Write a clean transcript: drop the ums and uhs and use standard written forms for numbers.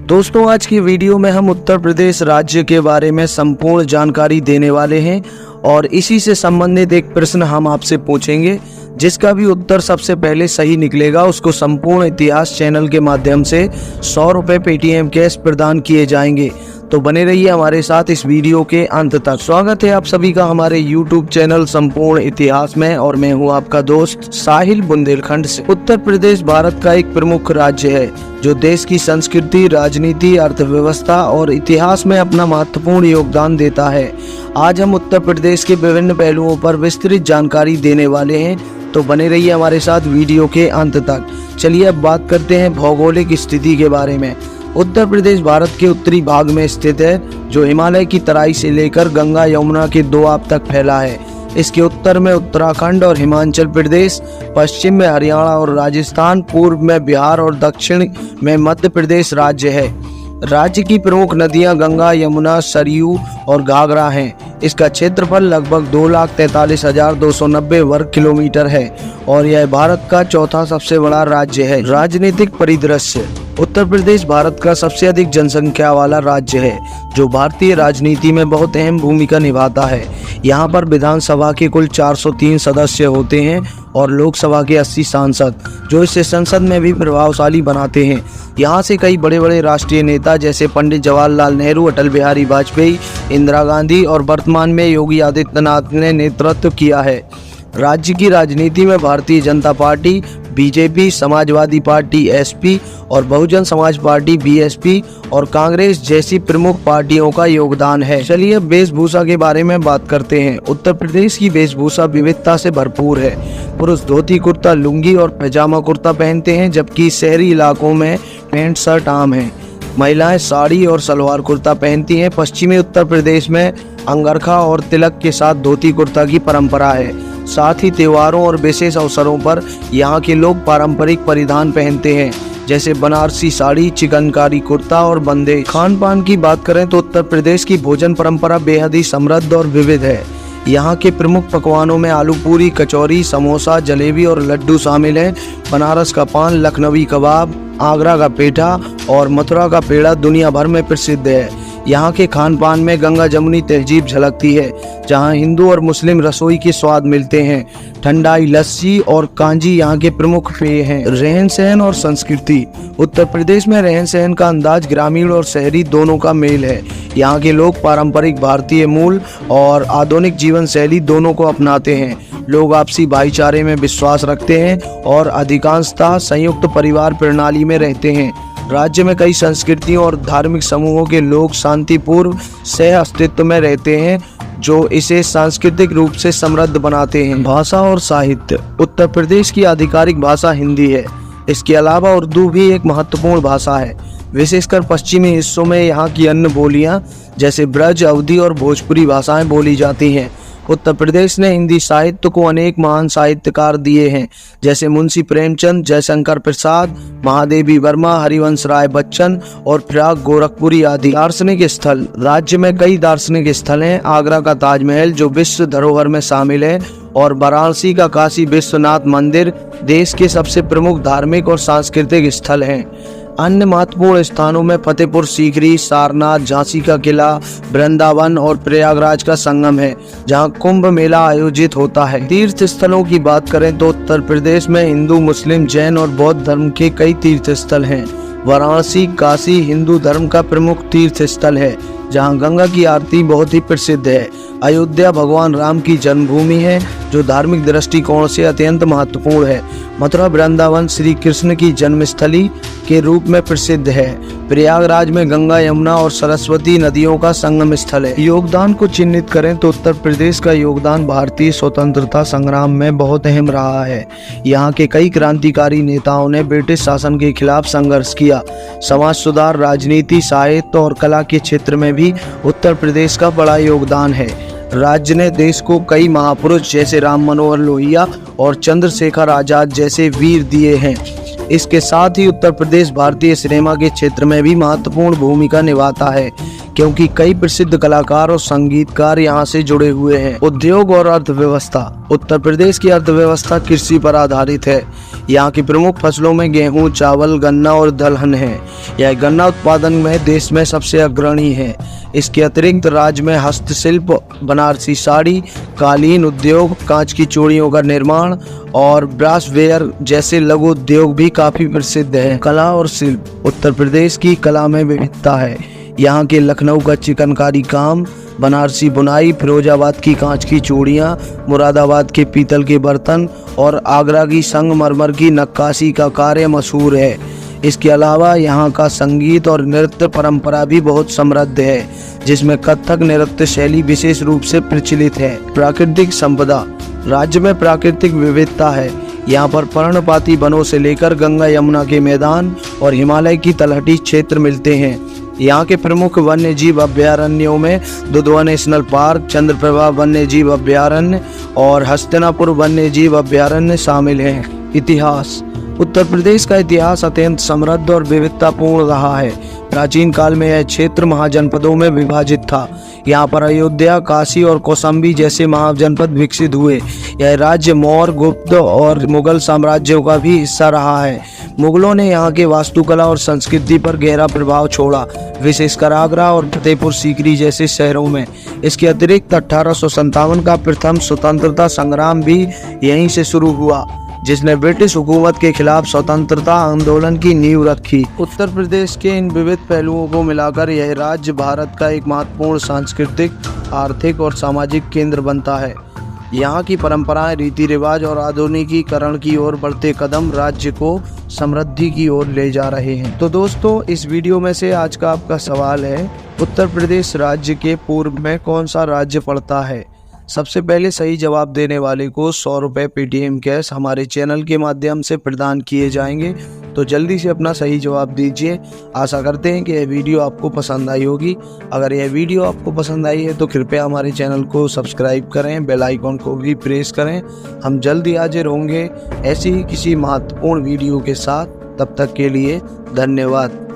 दोस्तों, आज की वीडियो में हम उत्तर प्रदेश राज्य के बारे में संपूर्ण जानकारी देने वाले हैं और इसी से संबंधित एक प्रश्न हम आपसे पूछेंगे। जिसका भी उत्तर सबसे पहले सही निकलेगा उसको संपूर्ण इतिहास चैनल के माध्यम से 100 रुपये पेटीएम कैश प्रदान किए जाएंगे। तो बने रहिए हमारे साथ इस वीडियो के अंत तक। स्वागत है आप सभी का हमारे YouTube चैनल संपूर्ण इतिहास में और मैं हूं आपका दोस्त साहिल बुंदेलखंड से। उत्तर प्रदेश भारत का एक प्रमुख राज्य है जो देश की संस्कृति, राजनीति, अर्थव्यवस्था और इतिहास में अपना महत्वपूर्ण योगदान देता है। आज हम उत्तर प्रदेश के विभिन्न पहलुओं पर विस्तृत जानकारी देने वाले हैं, तो बने रहिए हमारे साथ वीडियो के अंत तक। चलिए अब बात करते हैं भौगोलिक स्थिति के बारे में। उत्तर प्रदेश भारत के उत्तरी भाग में स्थित है जो हिमालय की तराई से लेकर गंगा यमुना के दोआब तक फैला है। इसके उत्तर में उत्तराखंड और हिमाचल प्रदेश, पश्चिम में हरियाणा और राजस्थान, पूर्व में बिहार और दक्षिण में मध्य प्रदेश राज्य है। राज्य की प्रमुख नदियां गंगा, यमुना, सरयू और घाघरा हैं। इसका क्षेत्रफल लगभग 2,43,290 वर्ग किलोमीटर है और यह भारत का चौथा सबसे बड़ा राज्य है। राजनीतिक परिदृश्य। उत्तर प्रदेश भारत का सबसे अधिक जनसंख्या वाला राज्य है जो भारतीय राजनीति में बहुत अहम भूमिका निभाता है। यहाँ पर विधानसभा के कुल 403 सदस्य होते हैं और लोकसभा के 80 सांसद, जो इसे संसद में भी प्रभावशाली बनाते हैं। यहाँ से कई बड़े बड़े राष्ट्रीय नेता जैसे पंडित जवाहरलाल नेहरू, अटल बिहारी वाजपेयी, इंदिरा गांधी और वर्तमान में योगी आदित्यनाथ ने नेतृत्व किया है। राज्य की राजनीति में Bharatiya Janata party, BJP, Samajwadi party SP और बहुजन समाज पार्टी बीएसपी और कांग्रेस जैसी प्रमुख पार्टियों का योगदान है। चलिए अब वेशभूषा के बारे में बात करते हैं। उत्तर प्रदेश की वेशभूषा विविधता से भरपूर है। पुरुष धोती कुर्ता, लुंगी और पैजामा कुर्ता पहनते हैं, जबकि शहरी इलाकों में पैंट शर्ट आम है। महिलाएं साड़ी और सलवार कुर्ता पहनती हैं। पश्चिमी उत्तर प्रदेश में अंगरखा और तिलक के साथ धोती कुर्ता की परंपरा है। साथ ही त्योहारों और विशेष अवसरों पर यहाँ के लोग पारंपरिक परिधान पहनते हैं जैसे बनारसी साड़ी, चिकनकारी कुर्ता और बंदे। खान पान की बात करें तो उत्तर प्रदेश की भोजन परंपरा बेहद ही समृद्ध और विविध है। यहाँ के प्रमुख पकवानों में आलू पूरी, कचौरी, समोसा, जलेबी और लड्डू शामिल हैं। बनारस का पान, लखनवी कबाब, आगरा का पेठा और मथुरा का पेड़ा दुनिया भर में प्रसिद्ध है। यहाँ के खान पान में गंगा जमुनी तहजीब झलकती है, जहाँ हिंदू और मुस्लिम रसोई के स्वाद मिलते हैं। ठंडाई, लस्सी और कांजी यहाँ के प्रमुख पेय हैं। रहन सहन और संस्कृति। उत्तर प्रदेश में रहन सहन का अंदाज ग्रामीण और शहरी दोनों का मेल है। यहाँ के लोग पारंपरिक भारतीय मूल और आधुनिक जीवन शैली दोनों को अपनाते हैं। लोग आपसी भाईचारे में विश्वास रखते हैं और अधिकांशतः संयुक्त परिवार प्रणाली में रहते हैं। राज्य में कई संस्कृतियों और धार्मिक समूहों के लोग शांतिपूर्व सह अस्तित्व में रहते हैं, जो इसे सांस्कृतिक रूप से समृद्ध बनाते हैं। भाषा और साहित्य। उत्तर प्रदेश की आधिकारिक भाषा हिंदी है। इसके अलावा उर्दू भी एक महत्वपूर्ण भाषा है। विशेषकर पश्चिमी हिस्सों में यहाँ की अन्य बोलियाँ जैसे ब्रज, अवधी और भोजपुरी भाषाएं बोली जाती हैं। उत्तर प्रदेश ने हिंदी साहित्य को अनेक महान साहित्यकार दिए हैं जैसे मुंशी प्रेमचंद, जयशंकर प्रसाद, महादेवी वर्मा, हरिवंश राय बच्चन और फिराक गोरखपुरी आदि। दार्शनिक स्थल। राज्य में कई दार्शनिक स्थल हैं। आगरा का ताजमहल जो विश्व धरोहर में शामिल है और वाराणसी का काशी विश्वनाथ मंदिर देश के सबसे प्रमुख धार्मिक और सांस्कृतिक स्थल हैं। अन्य महत्वपूर्ण स्थानों में फतेहपुर सीकरी, सारनाथ, झांसी का किला, वृंदावन और प्रयागराज का संगम है जहां कुंभ मेला आयोजित होता है। तीर्थ स्थलों की बात करें तो उत्तर प्रदेश में हिंदू, मुस्लिम, जैन और बौद्ध धर्म के कई तीर्थ स्थल हैं। वाराणसी, काशी हिंदू धर्म का प्रमुख तीर्थ स्थल है जहां गंगा की आरती बहुत ही प्रसिद्ध है। अयोध्या भगवान राम की जन्मभूमि है जो धार्मिक दृष्टिकोण से अत्यंत महत्वपूर्ण है। मथुरा वृंदावन श्री कृष्ण की जन्मस्थली के रूप में प्रसिद्ध है। प्रयागराज में गंगा, यमुना और सरस्वती नदियों का संगम स्थल है। योगदान को चिन्हित करें तो उत्तर प्रदेश का योगदान भारतीय स्वतंत्रता संग्राम में बहुत अहम रहा है। यहाँ के कई क्रांतिकारी नेताओं ने ब्रिटिश शासन के खिलाफ संघर्ष किया। समाज सुधार, राजनीति, साहित्य और कला के क्षेत्र में भी उत्तर प्रदेश का बड़ा योगदान है। राज्य ने देश को कई महापुरुष जैसे राम मनोहर लोहिया और चंद्रशेखर आजाद जैसे वीर दिए हैं। इसके साथ ही उत्तर प्रदेश भारतीय सिनेमा के क्षेत्र में भी महत्वपूर्ण भूमिका निभाता है, क्योंकि कई प्रसिद्ध कलाकार और संगीतकार यहाँ से जुड़े हुए हैं। उद्योग और अर्थव्यवस्था। उत्तर प्रदेश की अर्थव्यवस्था कृषि पर आधारित है। यहाँ की प्रमुख फसलों में गेहूं, चावल, गन्ना और दलहन है। यह गन्ना उत्पादन में देश में सबसे अग्रणी है। इसके अतिरिक्त राज्य में हस्तशिल्प, बनारसी साड़ी, कालीन उद्योग, कांच की चूड़ियों का निर्माण और ब्रासवेयर जैसे लघु उद्योग भी काफी प्रसिद्ध हैं। कला और शिल्प। उत्तर प्रदेश की कला में विविधता है। यहाँ के लखनऊ का चिकनकारी काम, बनारसी बुनाई, फिरोजाबाद की कांच की चूड़ियाँ, मुरादाबाद के पीतल के बर्तन और आगरा की संगमरमर की नक्काशी का कार्य मशहूर है। इसके अलावा यहाँ का संगीत और नृत्य परंपरा भी बहुत समृद्ध है, जिसमें कथक नृत्य शैली विशेष रूप से प्रचलित है। प्राकृतिक संपदा। राज्य में प्राकृतिक विविधता है। यहाँ पर पर्णपाती वनों से लेकर गंगा यमुना के मैदान और हिमालय की तलहटी क्षेत्र मिलते हैं। यहाँ के प्रमुख वन्य जीव अभयारण्यों में दुधवा नेशनल पार्क, चंद्रप्रभा वन्य जीव अभयारण्य और हस्तिनापुर वन्य जीव अभयारण्य शामिल हैं। इतिहास। उत्तर प्रदेश का इतिहास अत्यंत समृद्ध और विविधतापूर्ण रहा है। प्राचीन काल में यह क्षेत्र महाजनपदों में विभाजित था। यहाँ पर अयोध्या, काशी और कौशाम्बी जैसे महाजनपद विकसित हुए। यह राज्य मौर्य, गुप्त और मुगल साम्राज्यों का भी हिस्सा रहा है। मुगलों ने यहाँ के वास्तुकला और संस्कृति पर गहरा प्रभाव छोड़ा, विशेषकर आगरा और फतेहपुर सीकरी जैसे शहरों में। इसके अतिरिक्त 1857 का प्रथम स्वतंत्रता संग्राम भी यहीं से शुरू हुआ, जिसने ब्रिटिश हुकूमत के खिलाफ स्वतंत्रता आंदोलन की नींव रखी। उत्तर प्रदेश के इन विविध पहलुओं को मिलाकर यह राज्य भारत का एक महत्वपूर्ण सांस्कृतिक, आर्थिक और सामाजिक केंद्र बनता है। यहाँ की परंपराएं, रीति रिवाज और आधुनिकीकरण की ओर बढ़ते कदम राज्य को समृद्धि की ओर ले जा रहे हैं। तो दोस्तों, इस वीडियो में से आज का आपका सवाल है, उत्तर प्रदेश राज्य के पूर्व में कौन सा राज्य पड़ता है? सबसे पहले सही जवाब देने वाले को 100 रुपये पेटीएम कैश हमारे चैनल के माध्यम से प्रदान किए जाएंगे। तो जल्दी से अपना सही जवाब दीजिए। आशा करते हैं कि यह वीडियो आपको पसंद आई होगी। अगर यह वीडियो आपको पसंद आई है तो कृपया हमारे चैनल को सब्सक्राइब करें, बेल आइकॉन को भी प्रेस करें। हम जल्दी हाजिर होंगे ऐसी ही किसी महत्वपूर्ण वीडियो के साथ। तब तक के लिए धन्यवाद।